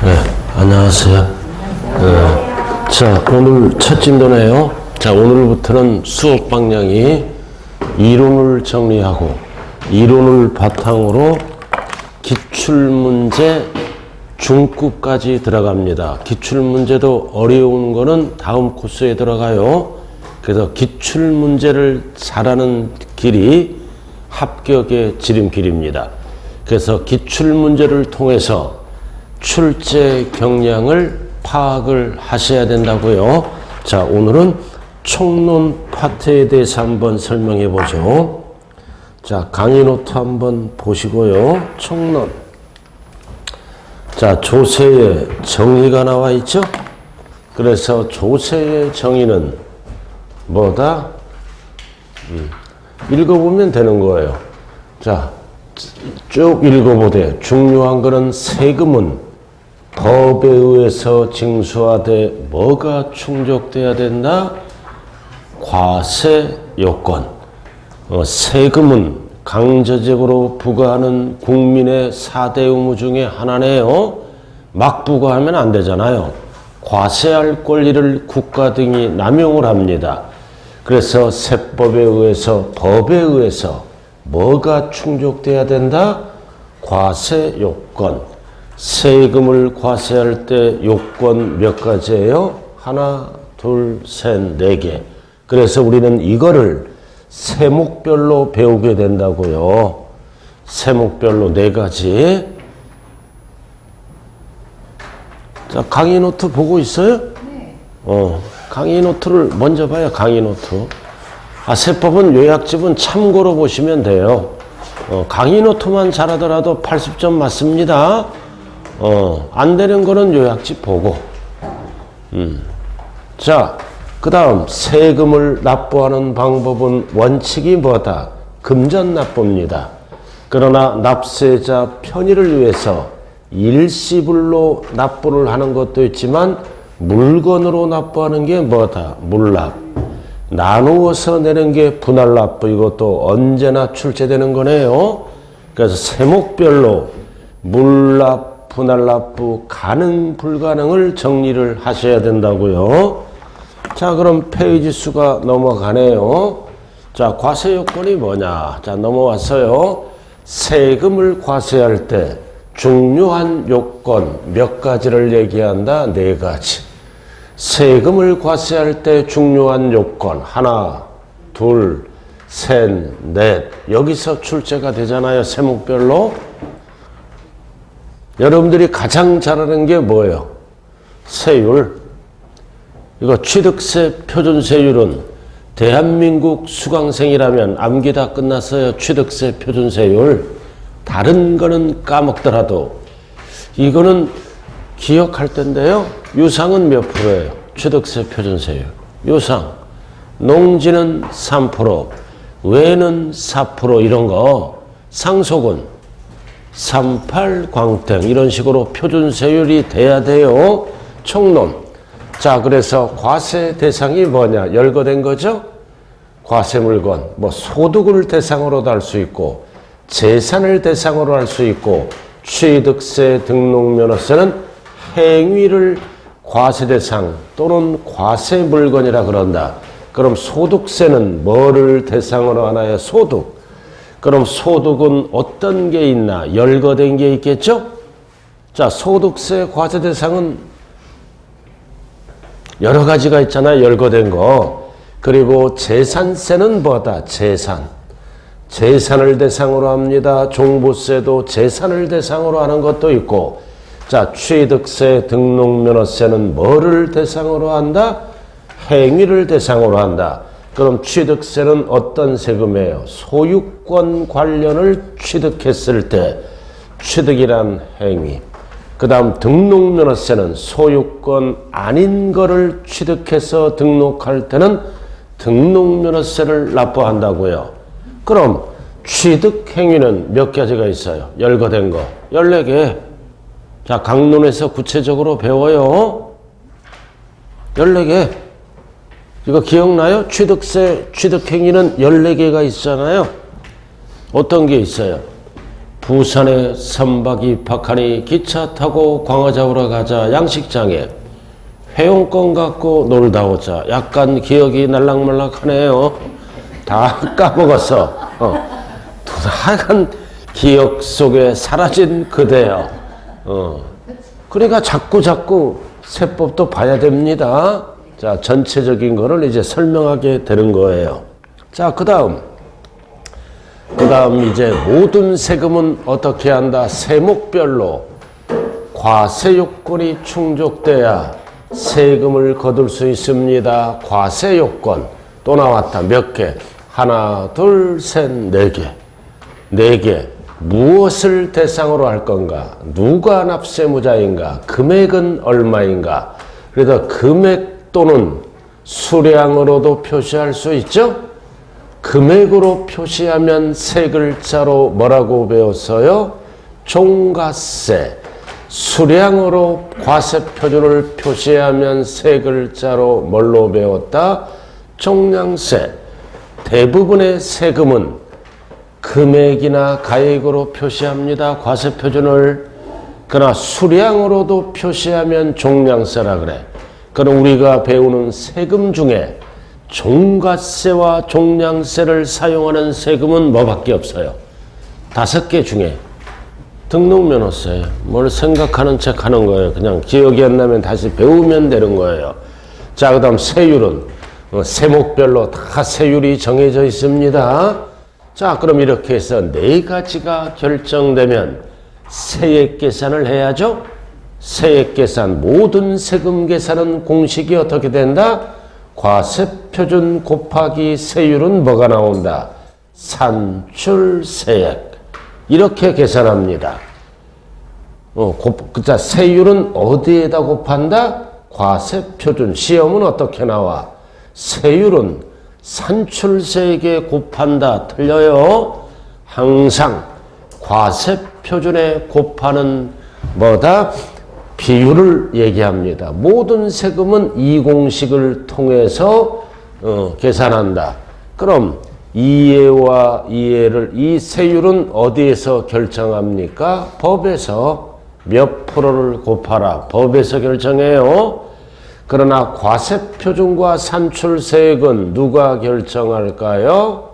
네, 안녕하세요. 자, 오늘 첫 진도네요. 자, 오늘부터는 수업 방향이 이론을 정리하고 이론을 바탕으로 기출문제 중급까지 들어갑니다. 기출문제도 어려운 거는 다음 코스에 들어가요. 그래서 기출문제를 잘하는 길이 합격의 지름길입니다. 그래서 기출문제를 통해서 출제 경향을 파악을 하셔야 된다고요. 자, 오늘은 총론 파트에 대해서 한번 설명해 보죠. 자, 강의 노트 한번 보시고요. 총론. 자, 조세의 정의가 나와 있죠? 그래서 조세의 정의는 뭐다? 읽어보면 되는 거예요. 자, 쭉 읽어보되 중요한 거는 세금은 법에 의해서 징수하되 뭐가 충족돼야 된다? 과세 요건. 세금은 강제적으로 부과하는 국민의 4대 의무 중에 하나네요. 막 부과하면 안 되잖아요. 과세할 권리를 국가 등이 남용을 합니다. 그래서 세법에 의해서 법에 의해서 뭐가 충족돼야 된다? 과세 요건. 세금을 과세할 때 요건 몇 가지예요? 하나, 둘, 셋, 네 개. 그래서 우리는 이거를 세목별로 배우게 된다고요. 세목별로 네 가지. 자, 강의 노트 보고 있어요? 네. 강의 노트를 먼저 봐요. 강의 노트. 세법은 요약집은 참고로 보시면 돼요. 강의 노트만 잘하더라도 80점 맞습니다. 안 되는 거는 요약집 보고. 자, 그 다음 세금을 납부하는 방법은 원칙이 뭐다? 금전납부입니다. 그러나 납세자 편의를 위해서 일시불로 납부를 하는 것도 있지만 물건으로 납부하는 게 뭐다? 물납. 나누어서 내는 게 분할납부. 이것도 언제나 출제되는 거네요. 그래서 세목별로 물납, 분할납부, 가능, 불가능을 정리를 하셔야 된다고요. 자, 그럼 페이지 수가 넘어가네요. 자, 과세 요건이 뭐냐? 자, 넘어왔어요. 세금을 과세할 때 중요한 요건 몇 가지를 얘기한다? 네 가지. 세금을 과세할 때 중요한 요건 하나, 둘, 셋, 넷. 여기서 출제가 되잖아요. 세목별로. 여러분들이 가장 잘하는 게 뭐예요? 세율. 이거 취득세 표준세율은 대한민국 수강생이라면 암기 다 끝났어요. 취득세 표준세율. 다른 거는 까먹더라도 이거는 기억할 텐데요. 유상은 몇 프로예요? 취득세 표준세율. 유상. 농지는 3%, 외는 4% 이런 거. 상속은 38 광택 이런 식으로 표준세율이 돼야 돼요. 총론. 자, 그래서 과세 대상이 뭐냐? 열거된 거죠? 과세 물건. 뭐 소득을 대상으로도 할 수 있고 재산을 대상으로 할 수 있고 취득세, 등록면허세는 행위를 과세 대상 또는 과세 물건이라 그런다. 그럼 소득세는 뭐를 대상으로 하나요? 소득. 그럼 소득은 어떤 게 있나? 열거된 게 있겠죠? 자, 소득세 과세 대상은 여러 가지가 있잖아요. 열거된 거. 그리고 재산세는 뭐다? 재산. 재산을 대상으로 합니다. 종부세도 재산을 대상으로 하는 것도 있고. 자, 취득세, 등록면허세는 뭐를 대상으로 한다? 행위를 대상으로 한다. 그럼 취득세는 어떤 세금이에요? 소유권 관련을 취득했을 때 취득이란 행위. 그 다음 등록면허세는 소유권 아닌 거를 취득해서 등록할 때는 등록면허세를 납부한다고요. 그럼 취득행위는 몇 가지가 있어요? 열거된 거. 14개. 자, 강론에서 구체적으로 배워요. 14개. 이거 기억나요? 취득세, 취득행위는 14개가 있잖아요. 어떤 게 있어요? 부산에 선박 입학하니 기차 타고 광어 잡으러 가자. 양식장에 회용권 갖고 놀다 오자. 약간 기억이 날락말락하네요. 다 까먹었어. 하여간 기억 속에 사라진 그대여. 그러니까 자꾸 세법도 봐야 됩니다. 자, 전체적인 거를 이제 설명하게 되는 거예요. 자, 그 다음 이제 모든 세금은 어떻게 한다? 세목별로 과세요건이 충족돼야 세금을 거둘 수 있습니다. 과세요건 또 나왔다. 몇 개? 하나, 둘, 셋, 네 개. 네 개. 무엇을 대상으로 할 건가? 누가 납세무자인가? 금액은 얼마인가? 그래서 금액 또는 수량으로도 표시할 수 있죠? 금액으로 표시하면 세 글자로 뭐라고 배웠어요? 종가세. 수량으로 과세표준을 표시하면 세 글자로 뭘로 배웠다? 종량세. 대부분의 세금은 금액이나 가액으로 표시합니다. 과세표준을. 그러나 수량으로도 표시하면 종량세라 그래. 그럼 우리가 배우는 세금 중에 종가세와 종량세를 사용하는 세금은 뭐밖에 없어요? 5개 중에 등록면허세. 뭘 생각하는 척 하는 거예요. 그냥 기억이 안 나면 다시 배우면 되는 거예요. 자, 그 다음 세율은 세목별로 다 세율이 정해져 있습니다. 자, 그럼 이렇게 해서 네 가지가 결정되면 세액 계산을 해야죠. 세액 계산, 모든 세금 계산은 공식이 어떻게 된다? 과세표준 곱하기 세율은 뭐가 나온다? 산출세액. 이렇게 계산합니다. 자, 세율은 어디에다 곱한다? 과세표준. 시험은 어떻게 나와? 세율은 산출세액에 곱한다. 틀려요. 항상 과세표준에 곱하는 뭐다? 비율을 얘기합니다. 모든 세금은 이 공식을 통해서 계산한다. 그럼 이해와 이해를, 이 세율은 어디에서 결정합니까? 법에서 몇 프로를 곱하라. 법에서 결정해요. 그러나 과세표준과 산출세액은 누가 결정할까요?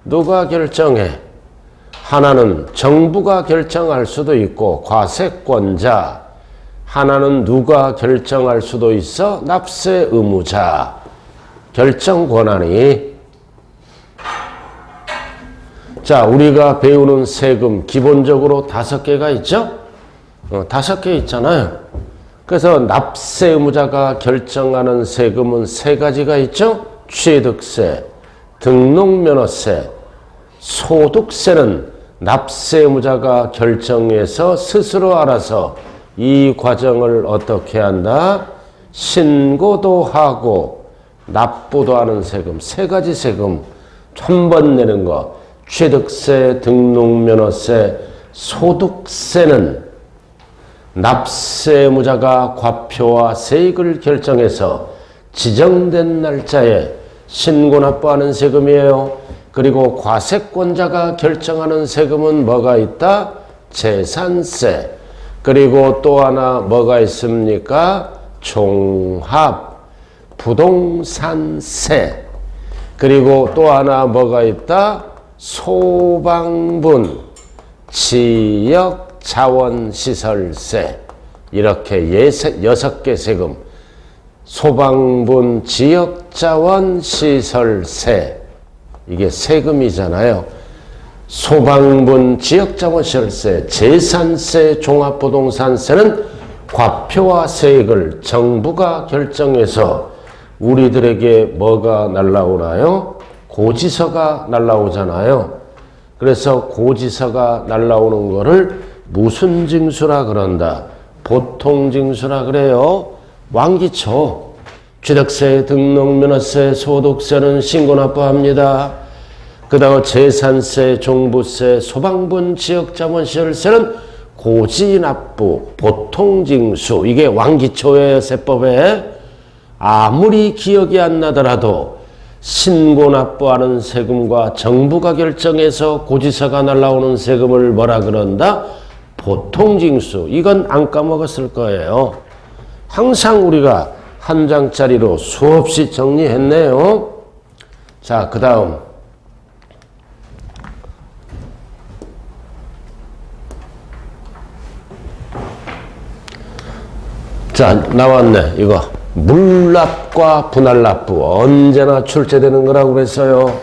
누가 결정해? 하나는 정부가 결정할 수도 있고 과세권자, 하나는 누가 결정할 수도 있어? 납세 의무자. 결정 권한이. 자, 우리가 배우는 세금 기본적으로 5개가 있죠? 5개 있잖아요. 그래서 납세 의무자가 결정하는 세금은 3가지가 있죠? 취득세, 등록면허세, 소득세는 납세 의무자가 결정해서 스스로 알아서 이 과정을 어떻게 한다? 신고도 하고 납부도 하는 세금. 3가지 세금 한 번 내는 거. 취득세, 등록면허세, 소득세는 납세 의무자가 과표와 세액을 결정해서 지정된 날짜에 신고 납부하는 세금이에요. 그리고 과세권자가 결정하는 세금은 뭐가 있다? 재산세. 그리고 또 하나 뭐가 있습니까? 종합, 부동산세. 그리고 또 하나 뭐가 있다? 소방분, 지역자원시설세. 이렇게 6개 세금. 소방분, 지역자원시설세. 이게 세금이잖아요. 소방분, 지역자원시설세, 재산세, 종합부동산세는 과표와 세액을 정부가 결정해서 우리들에게 뭐가 날라오나요? 고지서가 날라오잖아요. 그래서 고지서가 날라오는 거를 무슨 징수라 그런다? 보통징수라 그래요. 완기초. 취득세, 등록면허세, 소득세는 신고납부합니다. 그 다음 재산세, 종부세, 소방분, 지역자원시설세는 고지납부, 보통징수. 이게 완기초예요. 세법에. 아무리 기억이 안 나더라도 신고 납부하는 세금과 정부가 결정해서 고지서가 날라오는 세금을 뭐라 그런다? 보통징수. 이건 안 까먹었을 거예요. 항상 우리가 한 장짜리로 수없이 정리했네요. 자, 그 다음. 자, 나왔네. 이거. 물납과 분할납부 언제나 출제되는 거라고 그랬어요.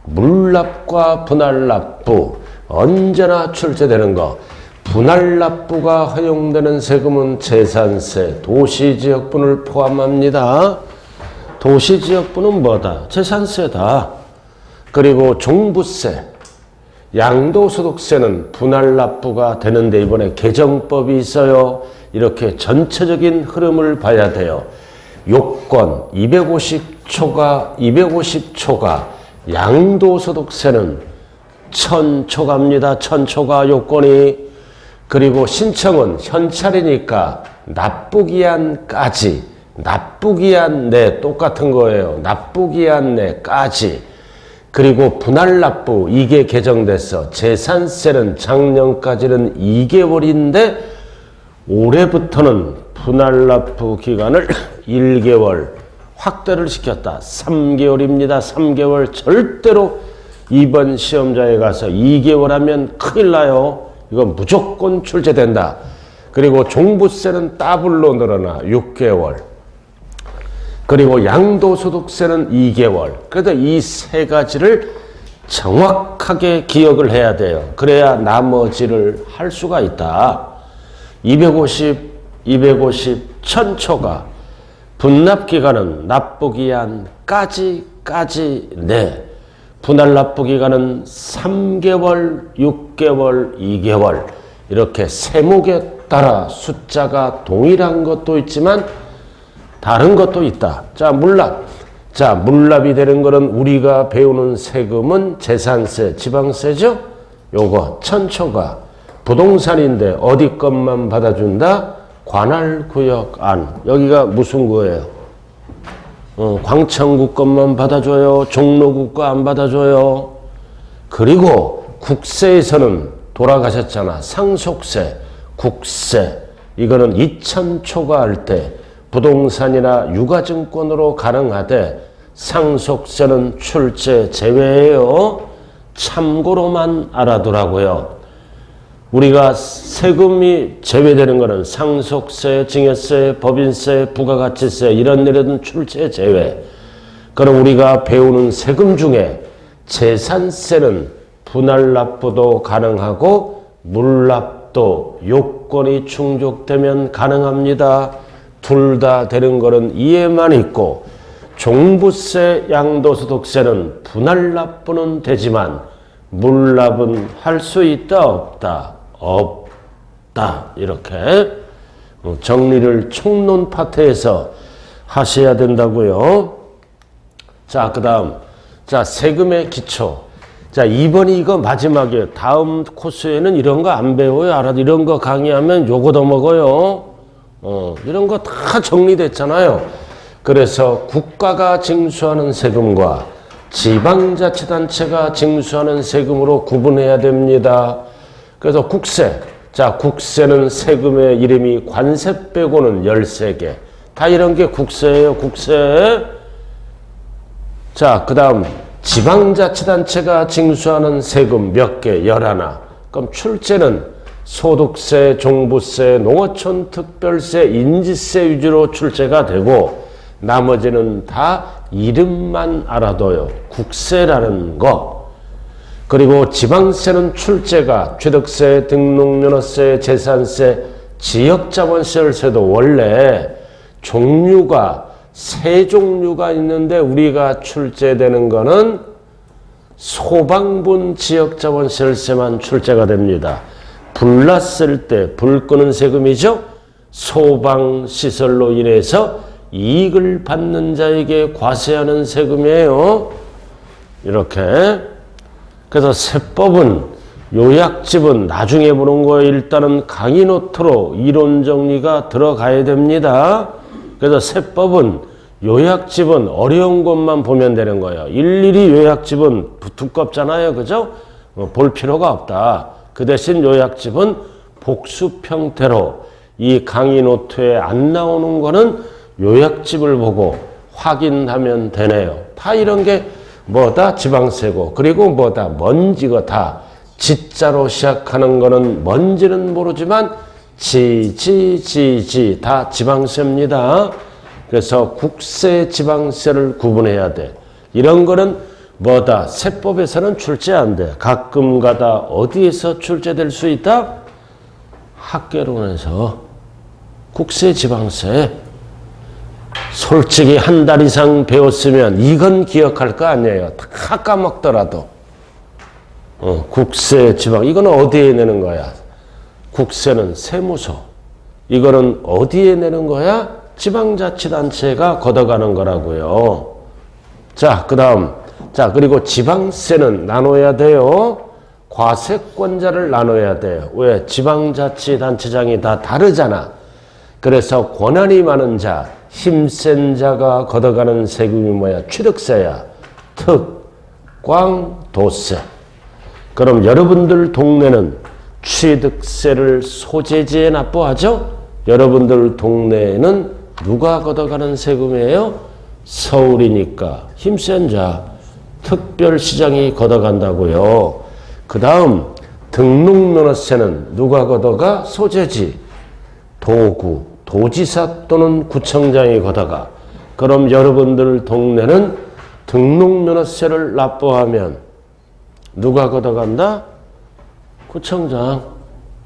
물납과 분할납부 언제나 출제되는 거. 분할납부가 허용되는 세금은 재산세, 도시지역분을 포함합니다. 도시지역분은 뭐다? 재산세다. 그리고 종부세, 양도소득세는 분할납부가 되는데 이번에 개정법이 있어요. 이렇게 전체적인 흐름을 봐야 돼요. 요건 250초가 양도소득세는 1000초가입니다. 1000초가 요건이. 그리고 신청은 현찰이니까 납부기한까지, 납부기한 내 똑같은 거예요. 납부기한 내까지. 그리고 분할납부 이게 개정됐어. 재산세는 작년까지는 2개월인데 올해부터는 분할납부 기간을 1개월 확대를 시켰다. 3개월입니다. 3개월. 절대로 이번 시험장에 가서 2개월 하면 큰일 나요. 이건 무조건 출제된다. 그리고 종부세는 더블로 늘어나 6개월. 그리고 양도소득세는 2개월. 그래서 이 세 가지를 정확하게 기억을 해야 돼요. 그래야 나머지를 할 수가 있다. 250, 1000초가 분납기간은 납부기한까지 내. 분할납부기간은 3개월, 6개월, 2개월 이렇게 세목에 따라 숫자가 동일한 것도 있지만 다른 것도 있다. 자, 물납. 자, 물납이 되는 거는 우리가 배우는 세금은 재산세, 지방세죠? 요거 1000초가 부동산인데 어디 것만 받아준다? 관할구역 안. 여기가 무슨 거예요? 광천구 것만 받아줘요. 종로구 거 안 받아줘요. 그리고 국세에서는 돌아가셨잖아. 상속세, 국세. 이거는 2000초가 할 때 부동산이나 유가증권으로 가능하되 상속세는 출제 제외예요. 참고로만 알아두라고요. 우리가 세금이 제외되는 것은 상속세, 증여세, 법인세, 부가가치세 이런 일은 출제 제외. 그럼 우리가 배우는 세금 중에 재산세는 분할납부도 가능하고 물납도 요건이 충족되면 가능합니다. 둘 다 되는 것은 이해만 있고 종부세, 양도소득세는 분할납부는 되지만 물납은 할 수 있다 없다? 없다. 이렇게 정리를 총론 파트에서 하셔야 된다고요. 자, 그 다음. 자, 세금의 기초. 자, 2번이 이거 마지막이에요. 다음 코스에는 이런 거 안 배워요. 알아도 이런 거 강의하면 요거 더 먹어요. 이런 거 다 정리됐잖아요. 그래서 국가가 징수하는 세금과 지방자치단체가 징수하는 세금으로 구분해야 됩니다. 그래서 국세. 자, 국세는 세금의 이름이 관세 빼고는 13개. 다 이런 게 국세예요, 국세. 자, 그 다음 지방자치단체가 징수하는 세금 몇 개? 11. 그럼 출제는 소득세, 종부세, 농어촌 특별세, 인지세 위주로 출제가 되고 나머지는 다 이름만 알아둬요. 국세라는 거. 그리고 지방세는 출제가 취득세, 등록면허세, 재산세, 지역자본세율세도 원래 종류가 세 종류가 있는데 우리가 출제되는 거는 소방분 지역자본세율세만 출제가 됩니다. 불 났을 때 불 끄는 세금이죠. 소방시설로 인해서 이익을 받는 자에게 과세하는 세금이에요. 이렇게. 그래서 세법은 요약집은 나중에 보는 거예요. 일단은 강의 노트로 이론 정리가 들어가야 됩니다. 그래서 세법은 요약집은 어려운 것만 보면 되는 거예요. 일일이 요약집은 두껍잖아요. 그죠? 볼 필요가 없다. 그 대신 요약집은 복습 형태로 이 강의 노트에 안 나오는 거는 요약집을 보고 확인하면 되네요. 다 이런 게 뭐다? 지방세고, 그리고 뭐다? 먼지가 다. 지자로 시작하는 거는 뭔지는 모르지만 지 다 지방세입니다. 그래서 국세, 지방세를 구분해야 돼. 이런 거는 뭐다? 세법에서는 출제 안 돼. 가끔가다 어디에서 출제될 수 있다? 학개론에서 국세, 지방세. 솔직히 한 달 이상 배웠으면 이건 기억할 거 아니에요. 다 까먹더라도. 국세, 지방. 이거는 어디에 내는 거야? 국세는 세무서. 이거는 어디에 내는 거야? 지방자치단체가 걷어가는 거라고요. 자, 그 다음. 자, 그리고 지방세는 나눠야 돼요. 과세권자를 나눠야 돼요. 왜? 지방자치단체장이 다 다르잖아. 그래서 권한이 많은 자, 힘센 자가 걷어가는 세금이 뭐야? 취득세야. 특, 광, 도세. 그럼 여러분들 동네는 취득세를 소재지에 납부하죠? 여러분들 동네에는 누가 걷어가는 세금이에요? 서울이니까 힘센 자, 특별시장이 걷어간다고요. 그 다음 등록면허세는 누가 걷어가? 소재지, 도구, 도지사 또는 구청장이 걷어가. 그럼 여러분들 동네는 등록면허세를 납부하면 누가 걷어간다? 구청장.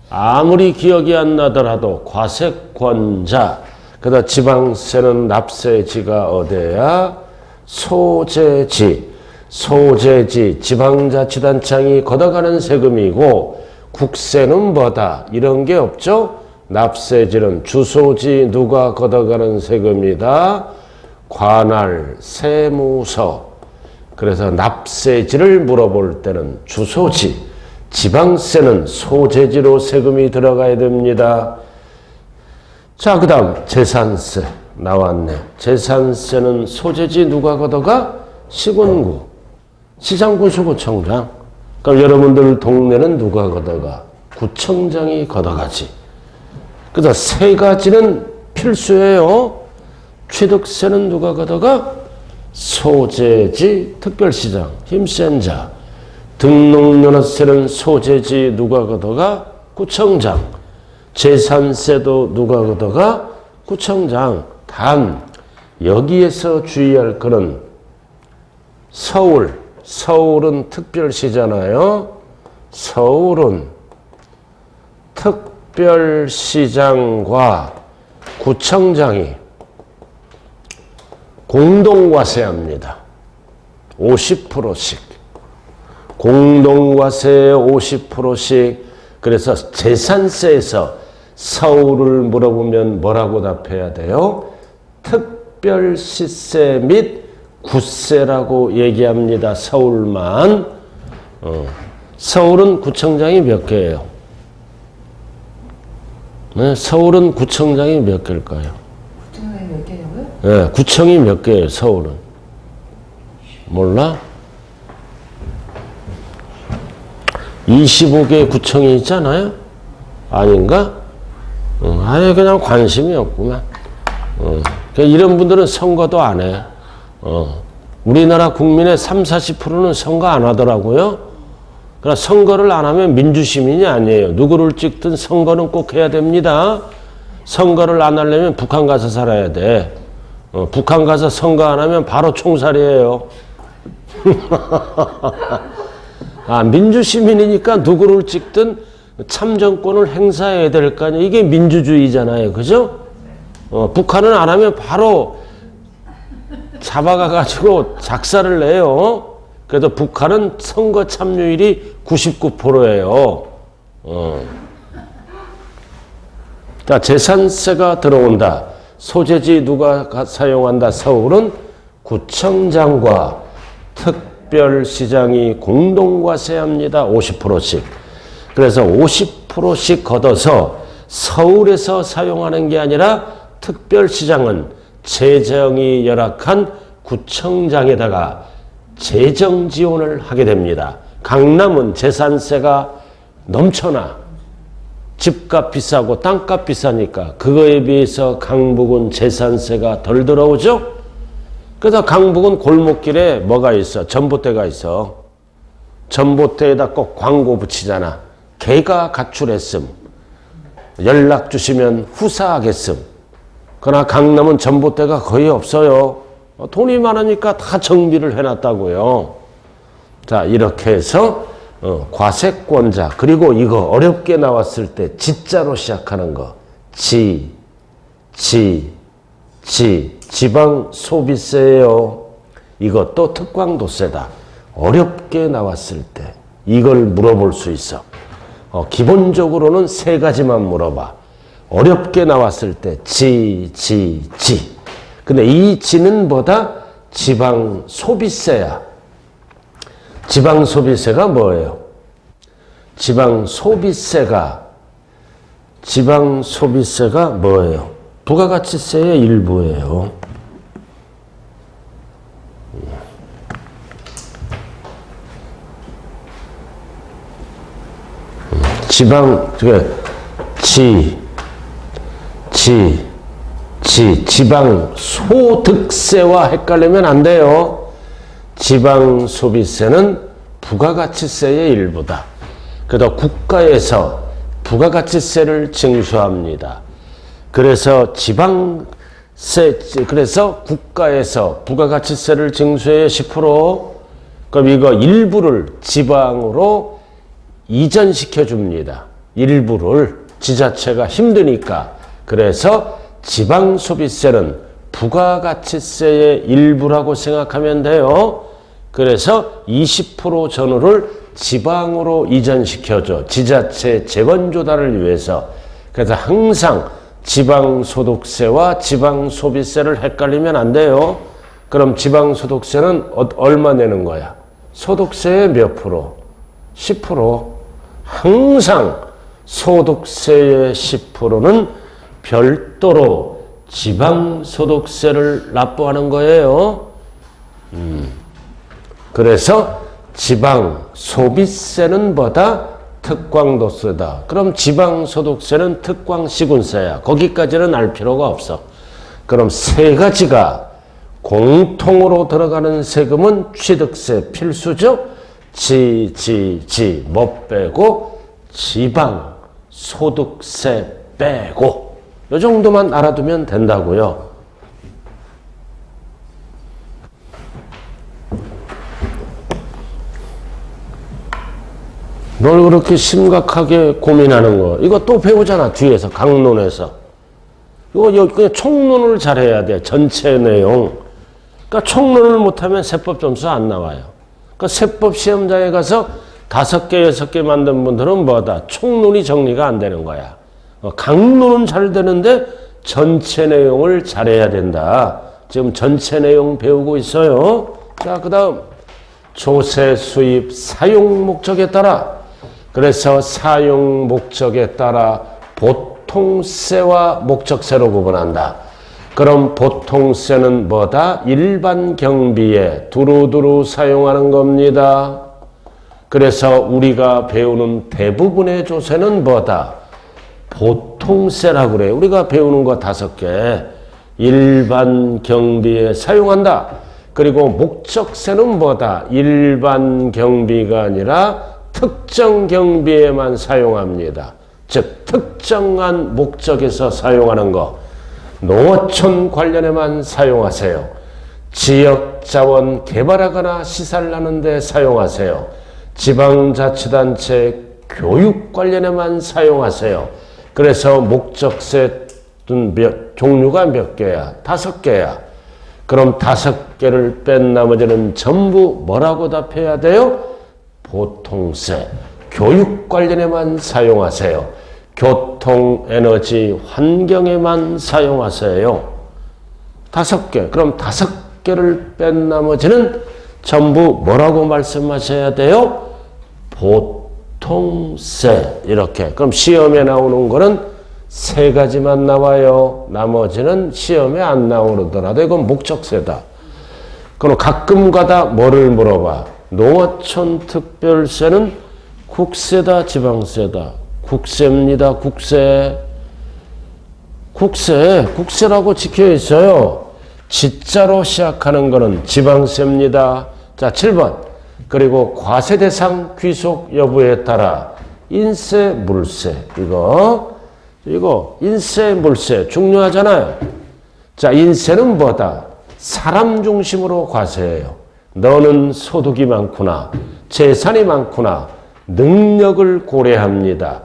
아무리 기억이 안 나더라도 과세권자. 그다음 지방세는 납세지가 어디야? 소재지. 소재지, 지방자치단체장이 걷어가는 세금이고 국세는 뭐다? 이런 게 없죠? 납세지는 주소지 누가 걷어가는 세금이다? 관할, 세무서. 그래서 납세지를 물어볼 때는 주소지, 지방세는 소재지로 세금이 들어가야 됩니다. 자, 그 다음 재산세 나왔네. 재산세는 소재지 누가 걷어가? 시군구, 시장군수구청장. 그럼 여러분들 동네는 누가 걷어가? 구청장이 걷어가지. 그래서 세 가지는 필수예요. 취득세는 누가 걷어가? 소재지, 특별시장, 힘센 자. 등록면허세는 소재지 누가 걷어가? 구청장. 재산세도 누가 걷어가? 구청장. 단 여기에서 주의할 거는 서울은 특별시잖아요. 서울은 특별시장과 구청장이 공동과세합니다. 50%씩. 공동과세 50%씩. 그래서 재산세에서 서울을 물어보면 뭐라고 답해야 돼요? 특별시세 및 구세라고 얘기합니다. 서울만. 서울은 구청장이 몇 개예요? 네, 서울은 구청장이 몇 개일까요? 구청장이 몇 개냐고요? 네, 구청이 몇 개예요, 서울은? 몰라? 25개 구청이 있잖아요? 아닌가? 아예 그냥 관심이 없구만. 이런 분들은 선거도 안 해. 우리나라 국민의 30~40%는 선거 안 하더라고요. 그러나 선거를 안 하면 민주시민이 아니에요. 누구를 찍든 선거는 꼭 해야 됩니다. 선거를 안 하려면 북한 가서 살아야 돼. 북한 가서 선거 안 하면 바로 총살이에요. 아, 민주시민이니까 누구를 찍든 참정권을 행사해야 될 거 아니에요. 이게 민주주의잖아요. 그죠? 북한은 안 하면 바로 잡아가가지고 작사를 내요. 그래도 북한은 선거 참여율이 99%예요. 자, 재산세가 들어온다. 소재지 누가 사용한다. 서울은 구청장과 특별시장이 공동과세합니다. 50%씩. 그래서 50%씩 걷어서 서울에서 사용하는 게 아니라 특별시장은 재정이 열악한 구청장에다가 재정 지원을 하게 됩니다. 강남은 재산세가 넘쳐나 집값 비싸고 땅값 비싸니까 그거에 비해서 강북은 재산세가 덜 들어오죠. 그래서 강북은 골목길에 뭐가 있어? 전봇대가 있어. 전봇대에다 꼭 광고 붙이잖아. 개가 가출했음. 연락 주시면 후사하겠음. 그러나 강남은 전봇대가 거의 없어요. 돈이 많으니까 다 정비를 해놨다고요. 자, 이렇게 해서 과세권자, 그리고 이거 어렵게 나왔을 때 지자로 시작하는 거. 지방 소비세예요. 이것도 특광도세다. 어렵게 나왔을 때 이걸 물어볼 수 있어. 기본적으로는 세 가지만 물어봐. 어렵게 나왔을 때 지. 근데 이 지는 뭐다? 지방 소비세야. 지방 소비세가 뭐예요? 지방 소비세가 뭐예요? 부가가치세의 일부예요. 지방 소득세와 헷갈리면 안 돼요. 지방 소비세는 부가가치세의 일부다. 그래서 국가에서 부가가치세를 징수합니다. 그래서 그래서 국가에서 부가가치세를 징수해 10%. 그럼 이거 일부를 지방으로 이전시켜 줍니다. 일부를 지자체가 힘드니까. 그래서 지방 소비세는 부가가치세의 일부라고 생각하면 돼요. 그래서 20% 전후를 지방으로 이전시켜줘. 지자체 재원 조달을 위해서. 그래서 항상 지방소득세와 지방소비세를 헷갈리면 안 돼요. 그럼 지방소득세는 얼마 내는 거야? 소득세의 몇 프로? 10%. 항상 소득세의 10%는 별도로 지방소득세를 납부하는 거예요. 그래서 지방소비세는 뭐다? 특광도세다. 그럼 지방소득세는 특광시군세야. 거기까지는 알 필요가 없어. 그럼 세 가지가 공통으로 들어가는 세금은 취득세 필수죠? 뭐 빼고? 지방소득세 빼고. 이 정도만 알아두면 된다고요. 뭘 그렇게 심각하게 고민하는 거. 이거 또 배우잖아. 뒤에서 강론에서. 이거 그냥 총론을 잘해야 돼. 전체 내용. 그러니까 총론을 못하면 세법 점수 안 나와요. 그러니까 세법 시험장에 가서 5개, 6개 만든 분들은 뭐다? 총론이 정리가 안 되는 거야. 강론은 잘 되는데 전체 내용을 잘해야 된다. 지금 전체 내용 배우고 있어요. 자, 그 다음 조세, 수입, 사용 목적에 따라. 그래서 사용 목적에 따라 보통세와 목적세로 구분한다. 그럼 보통세는 뭐다? 일반 경비에 두루두루 사용하는 겁니다. 그래서 우리가 배우는 대부분의 조세는 뭐다? 보통세라고 그래요. 우리가 배우는 거 5개. 일반 경비에 사용한다. 그리고 목적세는 뭐다? 일반 경비가 아니라 특정 경비에만 사용합니다. 즉 특정한 목적에서 사용하는 거. 농어촌 관련에만 사용하세요. 지역자원 개발하거나 시설하는 데 사용하세요. 지방자치단체 교육 관련에만 사용하세요. 그래서 목적세 종류가 몇 개야? 5개야. 그럼 5개를 뺀 나머지는 전부 뭐라고 답해야 돼요? 보통세. 교육 관련에만 사용하세요. 교통, 에너지, 환경에만 사용하세요. 5개. 그럼 5개를 뺀 나머지는 전부 뭐라고 말씀하셔야 돼요? 보통세. 이렇게. 그럼 시험에 나오는 거는 세 가지만 나와요. 나머지는 시험에 안 나오더라도 이건 목적세다. 그럼 가끔가다 뭐를 물어봐? 농어촌 특별세는 국세다, 지방세다? 국세입니다. 국세라고 찍혀 있어요. 지자로 시작하는 거는 지방세입니다. 자, 7번. 그리고 과세 대상 귀속 여부에 따라 인세, 물세. 이거 인세, 물세 중요하잖아요. 자, 인세는 뭐다? 사람 중심으로 과세해요. 너는 소득이 많구나, 재산이 많구나, 능력을 고려합니다.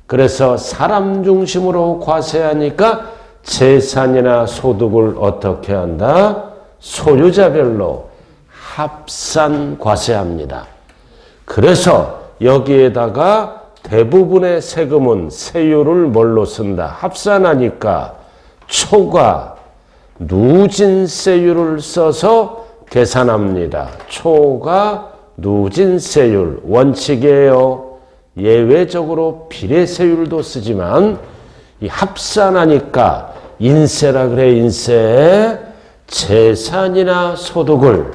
그래서 사람 중심으로 과세하니까 재산이나 소득을 어떻게 한다? 소유자별로 합산 과세합니다. 그래서 여기에다가 대부분의 세금은 세율을 뭘로 쓴다? 합산하니까 초과 누진세율을 써서 계산합니다. 초과 누진세율 원칙이에요. 예외적으로 비례세율도 쓰지만 이 합산하니까 인세라 그래. 인세. 재산이나 소득을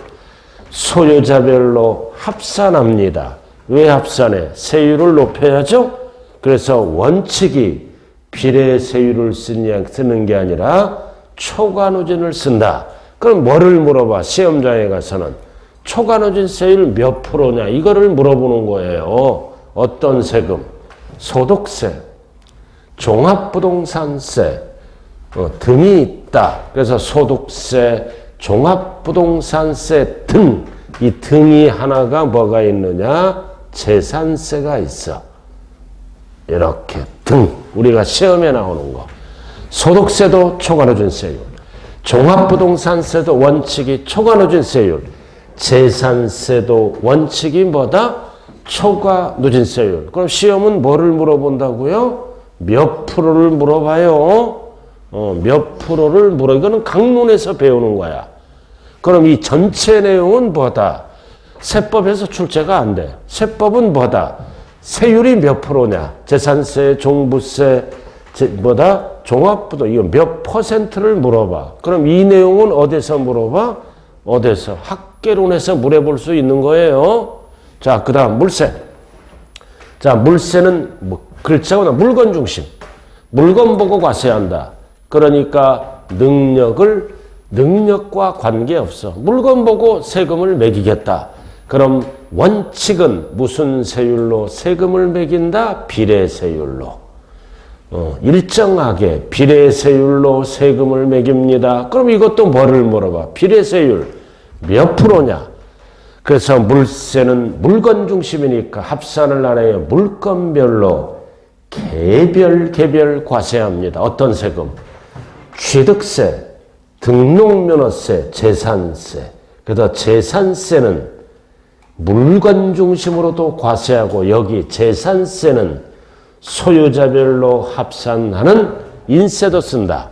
소유자별로 합산합니다. 왜 합산해? 세율을 높여야죠. 그래서 원칙이 비례세율을 쓰는 게 아니라 초과누진을 쓴다. 그럼 뭐를 물어봐? 시험장에 가서는 초과누진세율 몇 프로냐 이거를 물어보는 거예요. 어떤 세금? 소득세, 종합부동산세 등이 있다. 그래서 소득세, 종합부동산세 등, 이 등이 하나가 뭐가 있느냐? 재산세가 있어. 이렇게 등, 우리가 시험에 나오는 거. 소득세도 초과누진세율, 종합부동산세도 원칙이 초과누진세율, 재산세도 원칙이 뭐다? 초과누진세율. 그럼 시험은 뭐를 물어본다고요? 몇 프로를 물어봐요. 몇 프로를 이거는 강론에서 배우는 거야. 그럼 이 전체 내용은 뭐다? 세법에서 출제가 안 돼. 세법은 뭐다? 세율이 몇 프로냐? 재산세, 종부세, 종합부도 이거 몇 퍼센트를 물어봐. 그럼 이 내용은 어디서 물어봐? 어디서? 학계론에서 물어볼 수 있는 거예요. 자, 그 다음 물세. 자, 물세는 글자보다 물건 중심. 물건 보고 과세한다. 그러니까 능력과 관계없어. 물건 보고 세금을 매기겠다. 그럼 원칙은 무슨 세율로 세금을 매긴다? 비례세율로. 일정하게 비례세율로 세금을 매깁니다. 그럼 이것도 뭐를 물어봐? 비례세율 몇 프로냐? 그래서 물세는 물건 중심이니까 합산을 안 해요. 물건별로 개별 과세합니다. 어떤 세금? 취득세, 등록면허세, 재산세. 그래서 재산세는 물건 중심으로도 과세하고 여기 재산세는 소유자별로 합산하는 인세도 쓴다.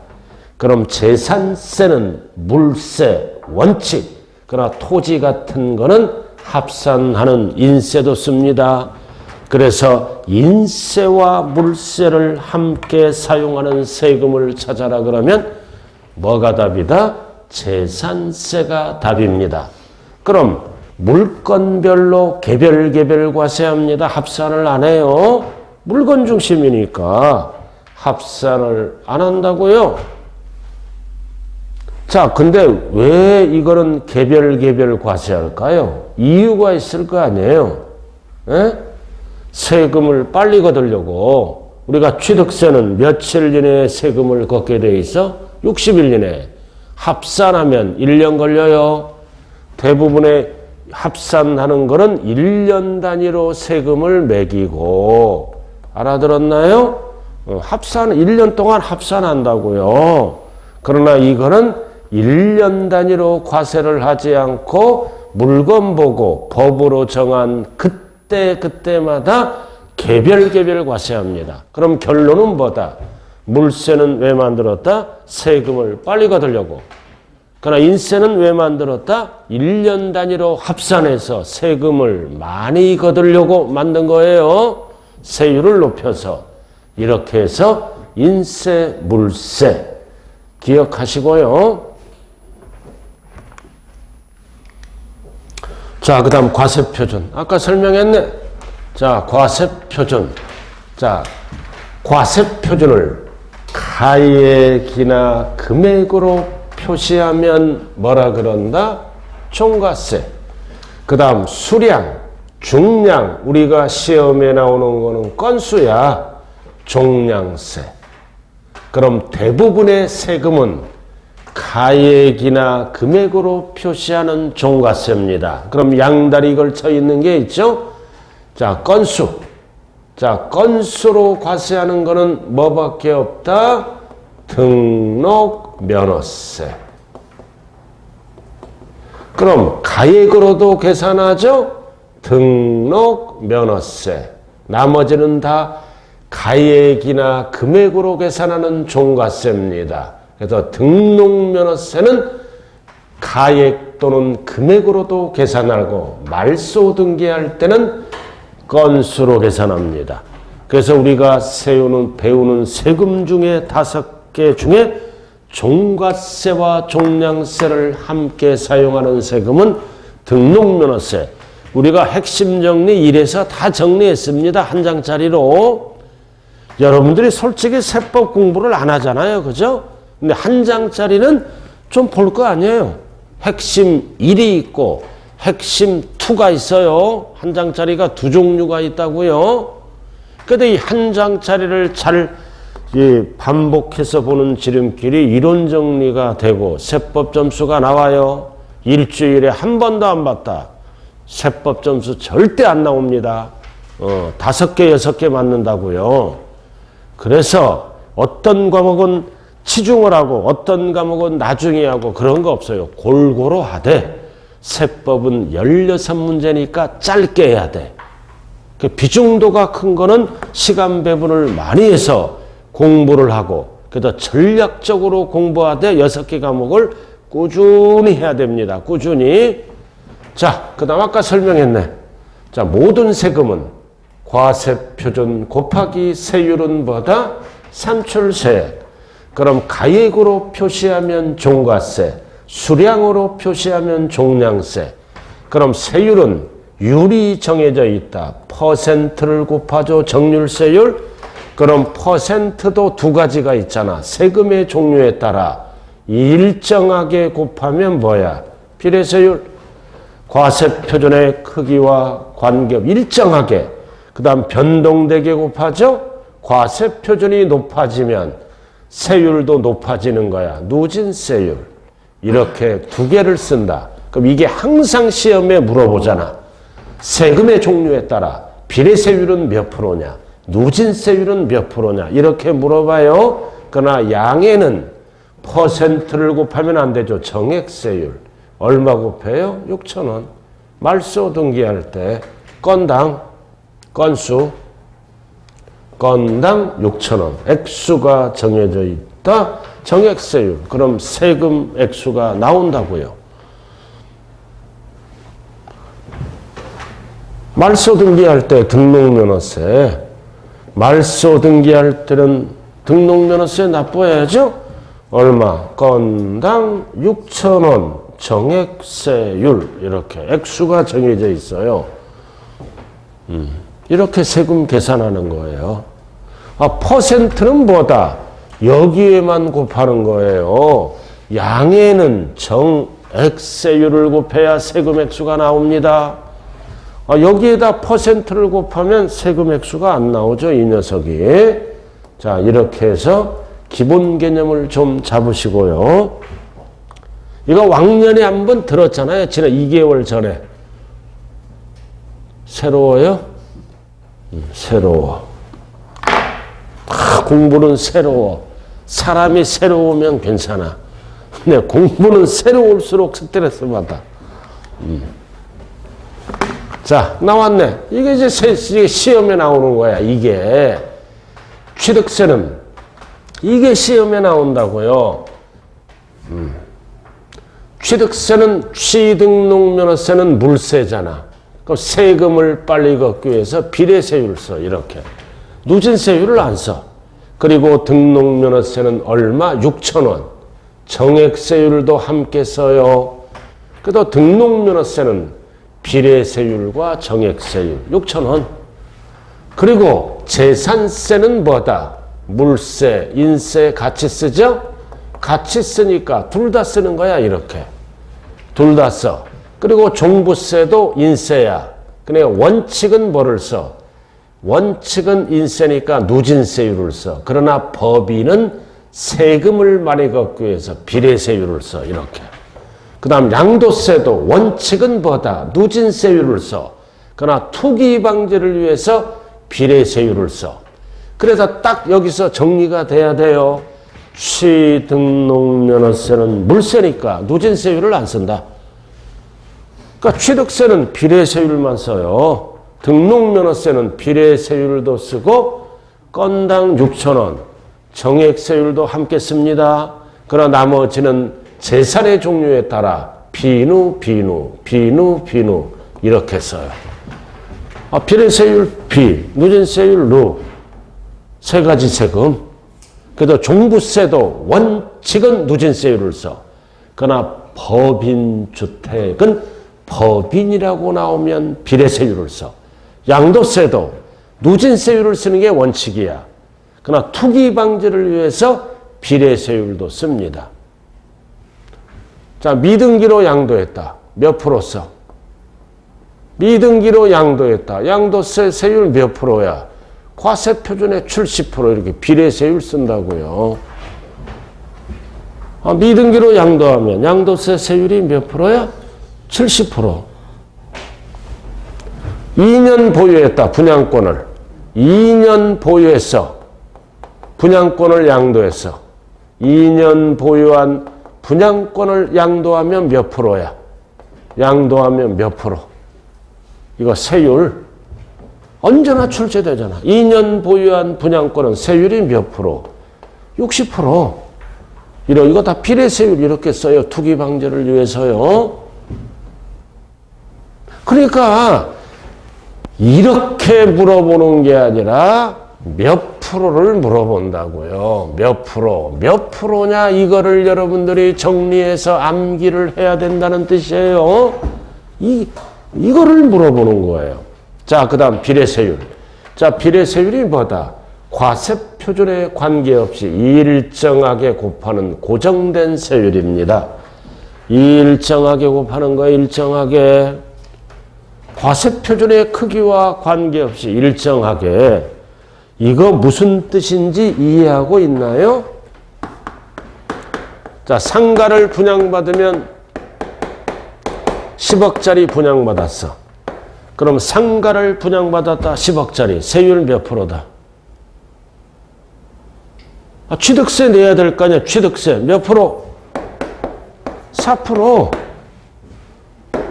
그럼 재산세는 물세 원칙. 그러나 토지 같은 거는 합산하는 인세도 씁니다. 그래서 인세와 물세를 함께 사용하는 세금을 찾아라 그러면 뭐가 답이다? 재산세가 답입니다. 그럼 물건별로 개별 과세합니다. 합산을 안 해요. 물건 중심이니까 합산을 안 한다고요. 자, 근데 왜 이거는 개별 과세할까요? 이유가 있을 거 아니에요. 에? 세금을 빨리 거두려고. 우리가 취득세는 며칠 이내에 세금을 걷게 돼 있어? 60일 이내에. 합산하면 1년 걸려요. 대부분의 합산하는 거는 1년 단위로 세금을 매기고. 알아들었나요? 1년 동안 합산한다고요. 그러나 이거는 1년 단위로 과세를 하지 않고 물건 보고 법으로 정한 그때마다 개별 과세합니다. 그럼 결론은 뭐다? 물세는 왜 만들었다? 세금을 빨리 거두려고. 그러나 인세는 왜 만들었다? 1년 단위로 합산해서 세금을 많이 거두려고 만든 거예요. 세율을 높여서. 이렇게 해서 인세, 물세. 기억하시고요. 자, 그 다음 과세표준. 아까 설명했네. 자, 과세표준. 자, 과세표준을 가액이나 금액으로 표시하면 뭐라 그런다? 종과세. 그 다음 수량, 중량. 우리가 시험에 나오는 거는 건수야. 종량세. 그럼 대부분의 세금은 가액이나 금액으로 표시하는 종과세입니다. 그럼 양다리 걸쳐 있는 게 있죠? 자, 건수. 자, 건수로 과세하는 거는 뭐밖에 없다? 등록 면허세. 그럼 가액으로도 계산하죠? 등록 면허세. 나머지는 다 가액이나 금액으로 계산하는 종과세입니다. 그래서 등록면허세는 가액 또는 금액으로도 계산하고 말소 등기할 때는 건수로 계산합니다. 그래서 우리가 배우는 세금 중에 5개 중에 종과세와 종량세를 함께 사용하는 세금은 등록면허세. 우리가 핵심 정리 1에서 다 정리했습니다. 한 장짜리로. 여러분들이 솔직히 세법 공부를 안 하잖아요. 그죠? 근데 한 장짜리는 좀 볼 거 아니에요. 핵심 1이 있고 핵심 2가 있어요. 한 장짜리가 2종류가 있다고요. 근데 이 한 장짜리를 잘 반복해서 보는 지름길이 이론 정리가 되고 세법 점수가 나와요. 일주일에 한 번도 안 봤다. 세법 점수 절대 안 나옵니다. 5개, 6개 맞는다고요. 그래서 어떤 과목은 치중을 하고 어떤 과목은 나중에 하고 그런 거 없어요. 골고루 하되 세법은 16문제니까 짧게 해야 돼. 비중도가 큰 거는 시간 배분을 많이 해서 공부를 하고 그래도 전략적으로 공부하되 6개 과목을 꾸준히 해야 됩니다. 꾸준히. 자, 그 다음 아까 설명했네. 자, 모든 세금은 과세표준 곱하기 세율은 뭐다? 산출세. 그럼 가액으로 표시하면 종과세, 수량으로 표시하면 종량세. 그럼 세율은 율이 정해져 있다. 퍼센트를 곱하죠. 정률세율. 그럼 퍼센트도 2가지가 있잖아. 세금의 종류에 따라 일정하게 곱하면 뭐야? 비례세율. 과세표준의 크기와 관계없이 일정하게. 그 다음 변동되게 곱하죠. 과세표준이 높아지면 세율도 높아지는 거야. 누진세율. 이렇게 2개를 쓴다. 그럼 이게 항상 시험에 물어보잖아. 세금의 종류에 따라 비례세율은 몇 프로냐? 누진세율은 몇 프로냐? 이렇게 물어봐요. 그러나 양에는 퍼센트를 곱하면 안 되죠. 정액세율. 얼마 곱해요? 6,000원. 말소 등기할 때 건당, 건수, 건당 6,000원. 액수가 정해져 있다. 정액세율. 그럼 세금 액수가 나온다고요. 말소 등기할 때 등록면허세. 말소 등기할 때는 등록면허세 납부해야죠. 얼마? 건당 6,000원. 정액세율. 이렇게 액수가 정해져 있어요. 이렇게 세금 계산하는 거예요. 퍼센트는 뭐다? 여기에만 곱하는 거예요. 양에는 정액세율을 곱해야 세금 액수가 나옵니다. 여기에다 퍼센트를 곱하면 세금 액수가 안 나오죠. 이 녀석이. 자, 이렇게 해서 기본 개념을 좀 잡으시고요. 이거 왕년에 한번 들었잖아요. 지난 2개월 전에. 새로워요? 새로워. 공부는 새로워. 사람이 새로우면 괜찮아. 근데 공부는 새로울수록 스트레스 받아. 자, 나왔네. 이게 이제 시험에 나오는 거야. 이게. 취득세는 이게 시험에 나온다고요. 취득세는 취등록면허세는 물세잖아. 그럼 세금을 빨리 걷기 위해서 비례세율 써. 이렇게. 누진세율을 안 써. 그리고 등록면허세는 얼마? 6,000원. 정액세율도 함께 써요. 그래도 등록면허세는 비례세율과 정액세율 6,000원. 그리고 재산세는 뭐다? 물세, 인세 같이 쓰죠? 같이 쓰니까 둘 다 쓰는 거야, 이렇게. 둘 다 써. 그리고 종부세도 인세야. 그러니까 원칙은 뭐를 써? 원칙은 인세니까 누진세율을 써. 그러나 법인은 세금을 많이 걷기 위해서 비례세율을 써, 이렇게. 그 다음 양도세도 원칙은 뭐다? 누진세율을 써. 그러나 투기 방지를 위해서 비례세율을 써. 그래서 딱 여기서 정리가 돼야 돼요. 취등록면허세는 물세니까 누진세율을 안 쓴다. 그러니까 취득세는 비례세율만 써요. 등록면허세는 비례세율도 쓰고 건당 6,000원, 정액세율도 함께 씁니다. 그러나 나머지는 재산의 종류에 따라 비누, 이렇게 써요. 비례세율 비, 누진세율 누, 세 가지 세금. 그래도 종부세도 원칙은 누진세율을 써. 그러나 법인주택은 법인이라고 나오면 비례세율을 써. 양도세도 누진세율을 쓰는 게 원칙이야. 그러나 투기 방지를 위해서 비례세율도 씁니다. 자, 미등기로 양도했다. 몇 프로 써? 미등기로 양도했다. 양도세 세율 몇 프로야? 과세표준의 70% 이렇게 비례세율 쓴다고요. 미등기로 양도하면 양도세 세율이 몇 프로야? 70%. 2년 보유했다. 분양권을. 2년 보유했어. 분양권을 양도했어. 2년 보유한 분양권을 양도하면 몇 프로야? 양도하면 몇 프로? 이거 세율. 언제나 출제되잖아. 2년 보유한 분양권은 세율이 몇 프로? 60%. 이거 다 비례세율 이렇게 써요. 투기 방지를 위해서요. 그러니까 이렇게 물어보는 게 아니라 몇 프로를 물어본다고요. 몇 프로. 몇 프로냐 이거를 여러분들이 정리해서 암기를 해야 된다는 뜻이에요. 이거를 물어보는 거예요. 자, 그 다음 비례세율. 자, 비례세율이 뭐다? 과세표준에 관계없이 일정하게 곱하는 고정된 세율입니다. 일정하게 곱하는 거예요. 일정하게. 과세표준의 크기와 관계없이 일정하게. 이거 무슨 뜻인지 이해하고 있나요? 자, 상가를 분양받으면 10억짜리 분양받았어. 그럼 상가를 분양받았다. 10억짜리. 세율 몇 프로다? 취득세 내야 될 거 아니야. 취득세 몇 프로? 4%.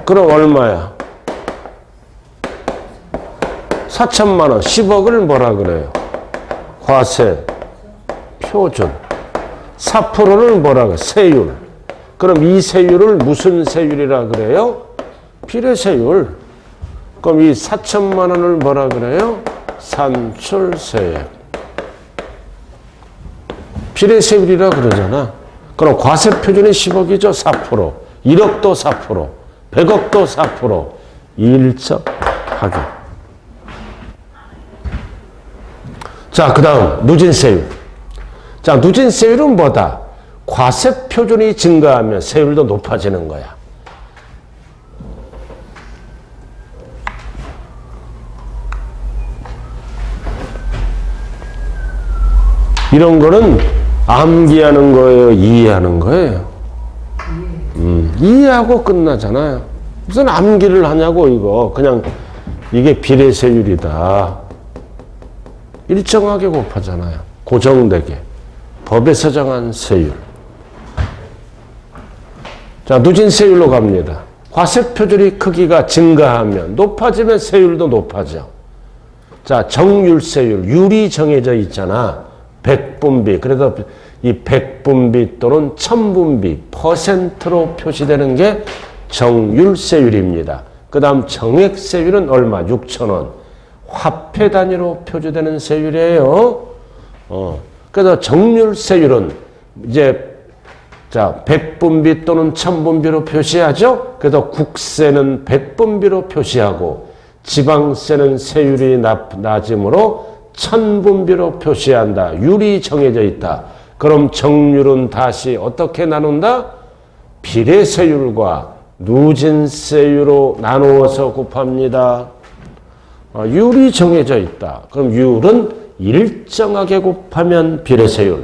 그럼 얼마야? 4천만 원. 10억을 뭐라 그래요? 과세 표준. 4%를 뭐라 그래요? 세율. 그럼 이 세율을 무슨 세율이라 그래요? 비례세율. 그럼 이 4천만 원을 뭐라 그래요? 산출세액. 비례세율이라 그러잖아. 그럼 과세표준이 10억이죠? 4%. 1억도 4%. 100억도 4%. 일정하게. 자, 그 다음 누진세율. 자, 누진세율은 뭐다? 과세표준이 증가하면 세율도 높아지는 거야. 이런 거는 암기하는 거예요? 이해하는 거예요? 이해하고 끝나잖아요. 무슨 암기를 하냐고 이거. 그냥 이게 비례세율이다. 일정하게 곱하잖아요. 고정되게. 법에서 정한 세율. 자, 누진세율로 갑니다. 과세표준이 크기가 증가하면 높아지면 세율도 높아져. 자, 정율세율. 율이 정해져 있잖아. 백분비. 그래서 이 백분비 또는 천분비 퍼센트로 표시되는 게 정율세율입니다. 그 다음 정액세율은 얼마? 6,000원. 화폐 단위로 표시되는 세율이에요. 그래서 정률세율은 이제 자, 백분비 또는 천분비로 표시하죠. 그래서 국세는 백분비로 표시하고 지방세는 세율이 낮으므로 천분비로 표시한다. 율이 정해져 있다. 그럼 정률은 다시 어떻게 나눈다? 비례세율과 누진세율로 나누어서 곱합니다. 율이 정해져 있다. 그럼 율은 일정하게 곱하면 비례세율,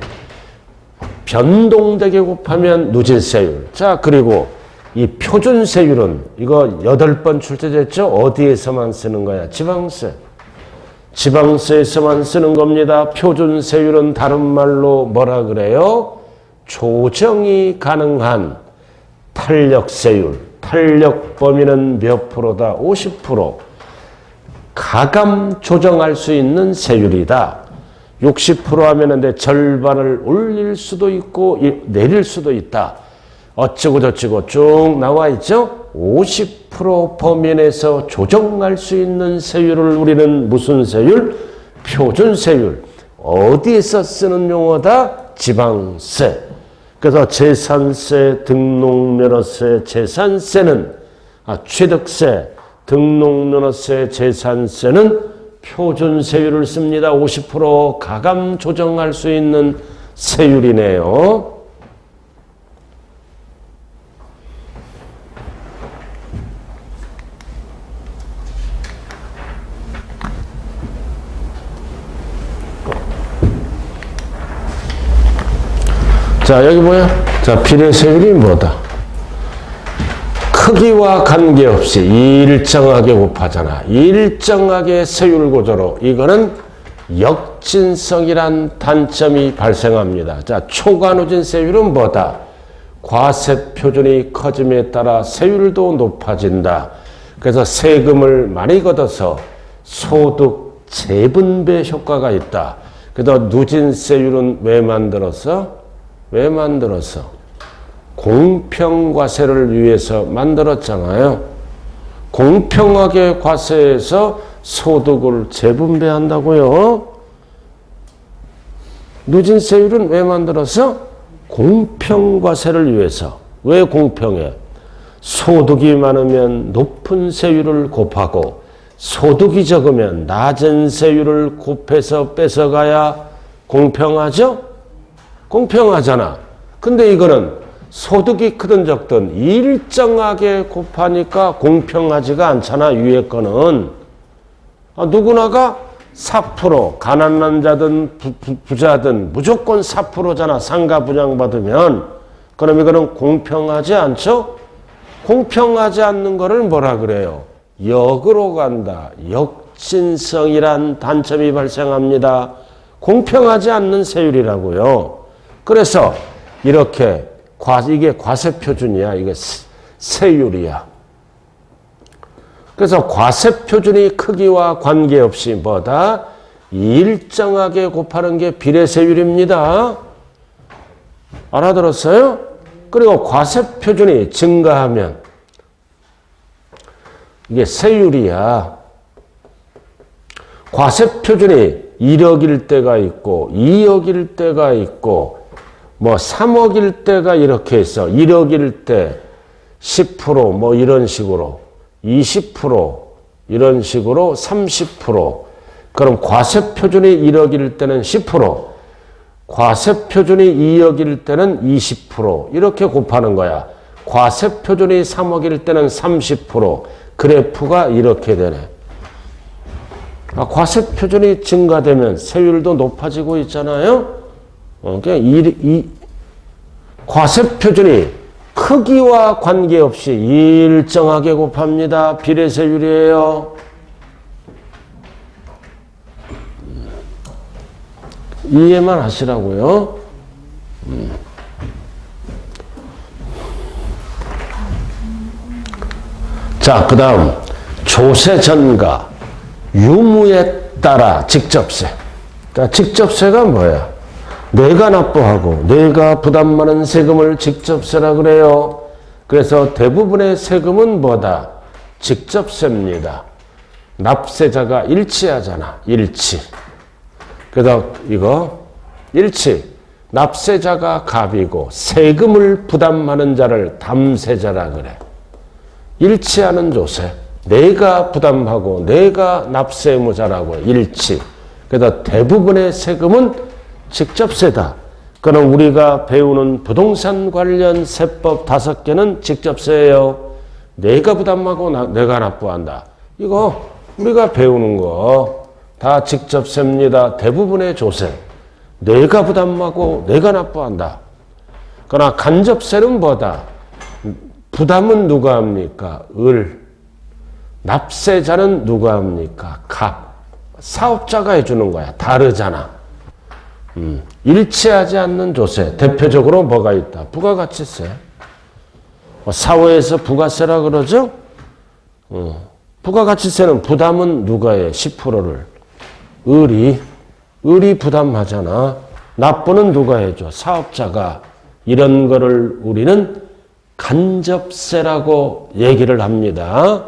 변동되게 곱하면 누진세율. 자, 그리고 이 표준세율은 이거 8번 출제됐죠? 어디에서만 쓰는 거야? 지방세. 지방세에서만 쓰는 겁니다. 표준세율은 다른 말로 뭐라 그래요? 조정이 가능한 탄력세율. 탄력 범위는 몇 프로다? 50%. 가감 조정할 수 있는 세율이다. 60% 하면은 절반을 올릴 수도 있고 내릴 수도 있다. 어쩌고 저쩌고 쭉 나와 있죠? 50% 범위 내에서 조정할 수 있는 세율을 우리는 무슨 세율? 표준세율. 어디에서 쓰는 용어다? 지방세. 그래서 재산세, 등록면허세, 재산세는 취득세, 등록면허세, 재산세는 표준세율을 씁니다. 50% 가감 조정할 수 있는 세율이네요. 자, 여기 뭐야? 자, 비례세율이 뭐다? 크기와 관계없이 일정하게 곱하잖아. 일정하게 세율 구조로. 이거는 역진성이란 단점이 발생합니다. 자, 초과누진세율은 뭐다? 과세 표준이 커짐에 따라 세율도 높아진다. 그래서 세금을 많이 걷어서 소득 재분배 효과가 있다. 그래서 누진세율은 왜 만들었어? 왜 만들었어? 공평과세를 위해서 만들었잖아요. 공평하게 과세해서 소득을 재분배한다고요. 누진세율은 왜 만들었어? 공평과세를 위해서. 왜 공평해? 소득이 많으면 높은 세율을 곱하고 소득이 적으면 낮은 세율을 곱해서 뺏어가야 공평하죠? 공평하잖아. 근데 이거는 소득이 크든 적든 일정하게 곱하니까 공평하지가 않잖아. 위에 거는. 누구나가 4%, 가난한 자든 부자든 무조건 4%잖아. 상가 분양받으면. 그럼 이거는 공평하지 않죠? 공평하지 않는 거를 뭐라 그래요? 역으로 간다. 역진성이란 단점이 발생합니다. 공평하지 않는 세율이라고요. 그래서 이렇게 이게 과세표준이야. 이게 세율이야. 그래서 과세표준이 크기와 관계없이 뭐다? 일정하게 곱하는 게 비례세율입니다. 알아들었어요? 그리고 과세표준이 증가하면 이게 세율이야. 과세표준이 1억일 때가 있고 2억일 때가 있고 뭐 3억일 때가 이렇게 있어. 1억일 때 10% 뭐 이런 식으로 20% 이런 식으로 30%. 그럼 과세표준이 1억일 때는 10%, 과세표준이 2억일 때는 20% 이렇게 곱하는 거야. 과세표준이 3억일 때는 30%. 그래프가 이렇게 되네. 과세표준이 증가되면 세율도 높아지고 있잖아요. 그러니까 과세표준이 크기와 관계없이 일정하게 곱합니다. 비례세율이에요. 이해만 하시라고요. 자, 그 다음 조세 전가 유무에 따라 직접세. 자, 직접세가 뭐야? 내가 납부하고 내가 부담 많은 세금을 직접세라 그래요. 그래서 대부분의 세금은 뭐다? 직접세입니다. 납세자가 일치하잖아. 일치. 그래서 이거 일치. 납세자가 갑이고 세금을 부담하는 자를 담세자라 그래. 일치하는 조세. 내가 부담하고 내가 납세의무자라고 해. 일치. 그래서 대부분의 세금은 직접세다. 그럼 우리가 배우는 부동산 관련 세법 5개는 직접세예요. 내가 부담하고 내가 납부한다. 이거 우리가 배우는 거 다 직접세입니다. 대부분의 조세. 내가 부담하고 내가 납부한다. 그러나 간접세는 뭐다? 부담은 누가 합니까? 을. 납세자는 누가 합니까? 갑. 사업자가 해주는 거야. 다르잖아. 일치하지 않는 조세. 대표적으로 뭐가 있다? 부가가치세. 사회에서 부가세라 그러죠? 부가가치세는 부담은 누가 해? 10%를. 을이 부담하잖아. 납부는 누가 해줘? 사업자가. 이런 거를 우리는 간접세라고 얘기를 합니다.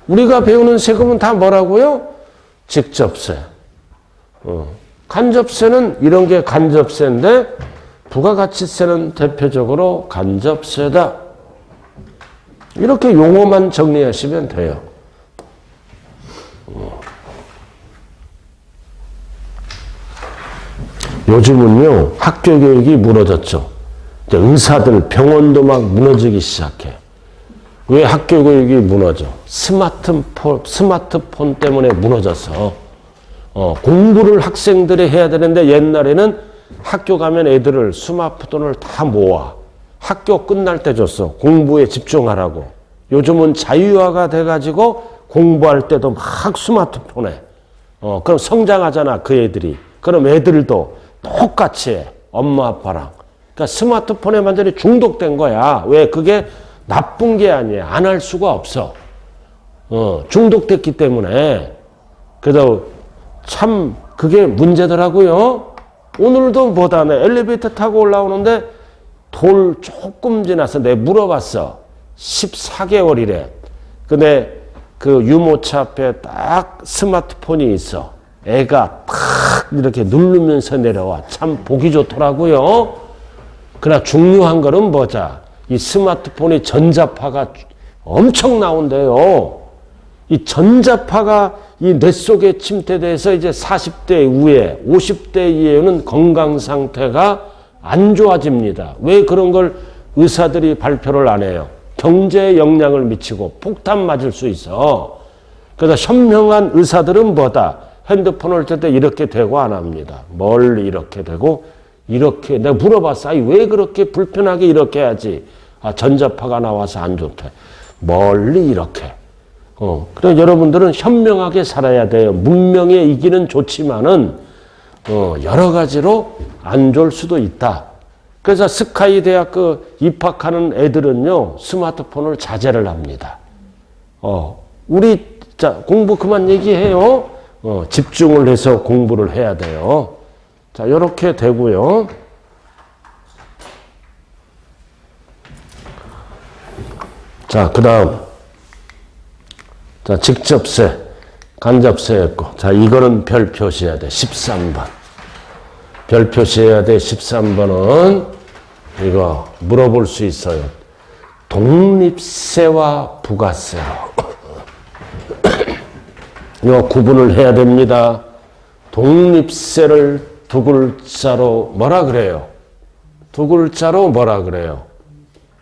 우리가 배우는 세금은 다 뭐라고요? 직접세. 간접세는 이런 게 간접세인데 부가가치세는 대표적으로 간접세다. 이렇게 용어만 정리하시면 돼요. 요즘은요, 학교 교육이 무너졌죠. 의사들, 병원도 막 무너지기 시작해. 왜 학교 교육이 무너져? 스마트폰 때문에 무너져서. 공부를 학생들이 해야 되는데 옛날에는 학교 가면 애들을 스마트폰을 다 모아. 학교 끝날 때 줬어. 공부에 집중하라고. 요즘은 자유화가 돼가지고 공부할 때도 막 스마트폰에. 그럼 성장하잖아, 그 애들이. 그럼 애들도 똑같이 해. 엄마, 아빠랑. 그러니까 스마트폰에 완전히 중독된 거야. 왜? 그게 나쁜 게 아니야. 안 할 수가 없어. 중독됐기 때문에. 그래서 참 그게 문제더라고요. 오늘도 못하네. 엘리베이터 타고 올라오는데 돌 조금 지나서 내가 물어봤어. 14개월이래. 근데 그 유모차 앞에 딱 스마트폰이 있어. 애가 탁 이렇게 누르면서 내려와. 참 보기 좋더라고요. 그러나 중요한 거는 뭐자? 이 스마트폰이 전자파가 엄청 나온대요. 이 전자파가 이 뇌 속에 침투돼서 이제 40대 이후에 50대 이후에는 건강 상태가 안 좋아집니다. 왜 그런 걸 의사들이 발표를 안 해요? 경제에 영향을 미치고 폭탄 맞을 수 있어. 그래서 현명한 의사들은 뭐다? 핸드폰을 들 때 이렇게 대고 안 합니다. 멀리 이렇게 대고 이렇게. 내가 물어봤어. 아니, 왜 그렇게 불편하게 이렇게 해야지? 아, 전자파가 나와서 안 좋대. 멀리 이렇게. 그래서 여러분들은 현명하게 살아야 돼요. 문명에 이기는 좋지만은, 여러 가지로 안 좋을 수도 있다. 그래서 스카이 대학교 입학하는 애들은요, 스마트폰을 자제를 합니다. 우리, 자, 공부 그만 얘기해요. 집중을 해서 공부를 해야 돼요. 자, 요렇게 되고요. 자, 그 다음. 자, 직접세, 간접세였고. 자, 이거는 별 표시해야 돼. 13번. 별 표시해야 돼. 13번은 이거 물어볼 수 있어요. 독립세와 부가세로. 이거 구분을 해야 됩니다. 독립세를 두 글자로 뭐라 그래요? 두 글자로 뭐라 그래요?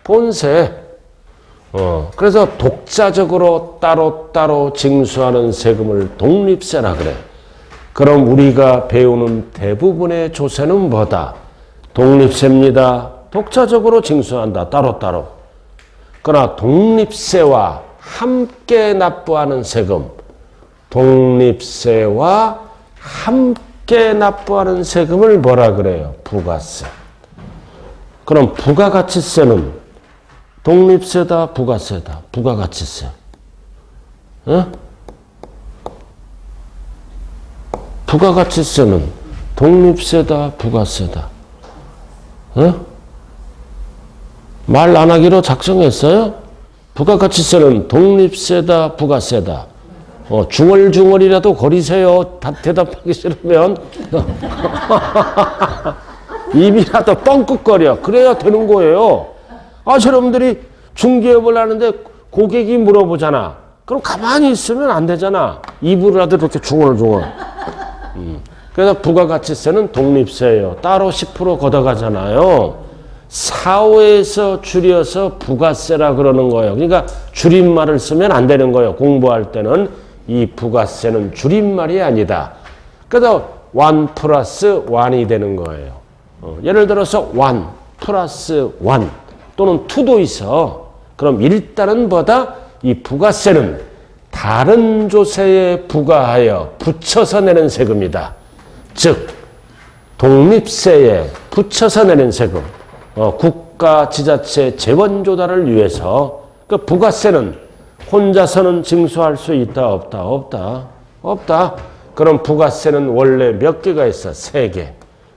본세. 그래서 독자적으로 따로따로 징수하는 세금을 독립세라 그래. 그럼 우리가 배우는 대부분의 조세는 뭐다? 독립세입니다. 독자적으로 징수한다. 따로따로. 그러나 독립세와 함께 납부하는 세금, 독립세와 함께 납부하는 세금을 뭐라 그래요? 부가세. 그럼 부가가치세는 독립세다, 부가세다. 부가가치세. 부가가치세는 독립세다, 부가세다. 말 안 하기로 작정했어요? 부가가치세는 독립세다, 부가세다. 중얼중얼이라도 거리세요. 대답하기 싫으면. 입이라도 뻥끗거려. 그래야 되는 거예요. 여러분들이 중개업을 하는데 고객이 물어보잖아. 그럼 가만히 있으면 안 되잖아. 입으로라도 이렇게 중얼중얼. 그래서 부가가치세는 독립세예요. 따로 10% 걷어가잖아요. 사후에서 줄여서 부가세라 그러는 거예요. 그러니까 줄임말을 쓰면 안 되는 거예요. 공부할 때는 이 부가세는 줄임말이 아니다. 그래서 1 플러스 1이 되는 거예요. 예를 들어서 1 플러스 1 또는 2도 있어. 그럼 일단은 보다 이 부가세는 다른 조세에 부과하여 붙여서 내는 세금이다. 즉 독립세에 붙여서 내는 세금. 국가 지자체 재원 조달을 위해서 그 부가세는 혼자서는 징수할 수 있다 없다. 없다. 그럼 부가세는 원래 몇 개가 있어? 3개.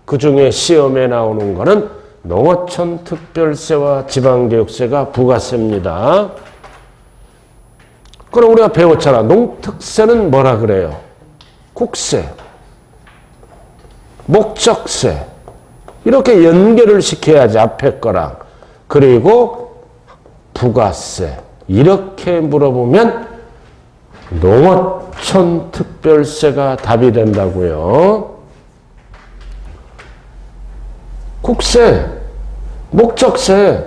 그중에 시험에 나오는 거는 농어촌 특별세와 지방교육세가 부가세입니다. 그럼 우리가 배웠잖아. 농특세는 뭐라 그래요? 국세, 목적세. 이렇게 연결을 시켜야지 앞에 거랑. 그리고 부가세. 이렇게 물어보면 농어촌 특별세가 답이 된다고요. 국세, 목적세,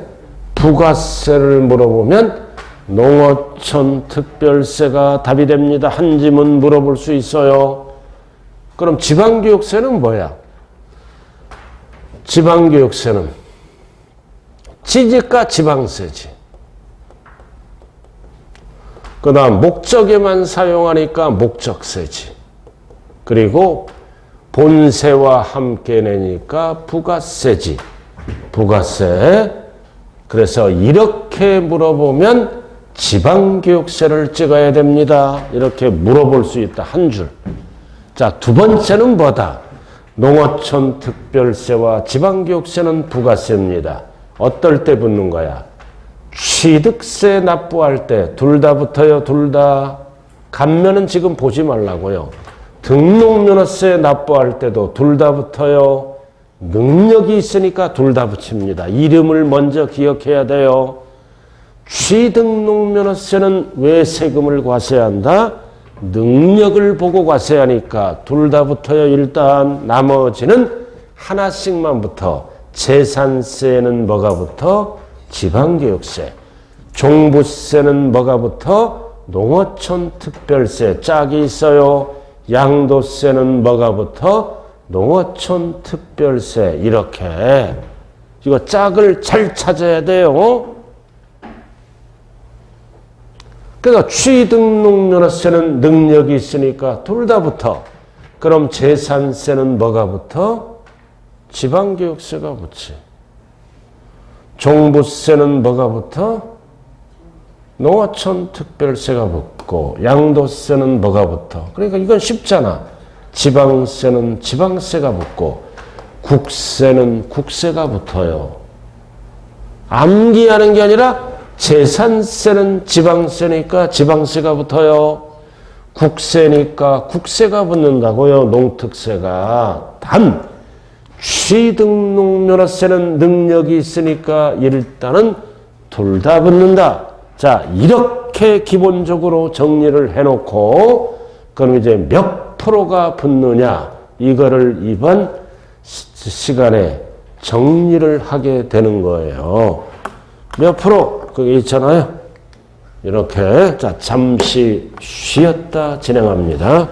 부가세를 물어보면 농어촌 특별세가 답이 됩니다. 한 지문 물어볼 수 있어요. 그럼 지방교육세는 뭐야? 지방교육세는 지지가 지방세지. 그 다음 목적에만 사용하니까 목적세지. 그리고 본세와 함께 내니까 부가세지. 부가세. 그래서 이렇게 물어보면 지방교육세를 찍어야 됩니다. 이렇게 물어볼 수 있다. 한 줄. 자, 두 번째는 뭐다? 농어촌 특별세와 지방교육세는 부가세입니다. 어떨 때 붙는 거야? 취득세 납부할 때 둘 다 붙어요. 둘 다. 감면은 지금 보지 말라고요. 등록면허세 납부할 때도 둘 다 붙어요. 능력이 있으니까 둘 다 붙입니다. 이름을 먼저 기억해야 돼요. 취등록면허세는 왜 세금을 과세한다? 능력을 보고 과세하니까 둘 다 붙어요. 일단 나머지는 하나씩만 붙어. 재산세는 뭐가 붙어? 지방교육세. 종부세는 뭐가 붙어? 농어촌 특별세. 짝이 있어요. 양도세는 뭐가 붙어? 농어촌 특별세. 이렇게. 이거 짝을 잘 찾아야 돼요. 그러니까 취등록면허세는 능력이 있으니까 둘 다 붙어. 그럼 재산세는 뭐가 붙어? 지방교육세가 붙지. 종부세는 뭐가 붙어? 농어촌 특별세가 붙고, 양도세는 뭐가 붙어? 그러니까 이건 쉽잖아. 지방세는 지방세가 붙고, 국세는 국세가 붙어요. 암기하는 게 아니라 재산세는 지방세니까 지방세가 붙어요. 국세니까 국세가 붙는다고요. 농특세가. 단 취등록면허세는 능력이 있으니까 일단은 둘 다 붙는다. 자, 이렇게 기본적으로 정리를 해놓고 그럼 이제 몇 프로가 붙느냐 이거를 이번 시간에 정리를 하게 되는 거예요. 몇 프로? 그게 있잖아요. 이렇게. 자, 잠시 쉬었다 진행합니다.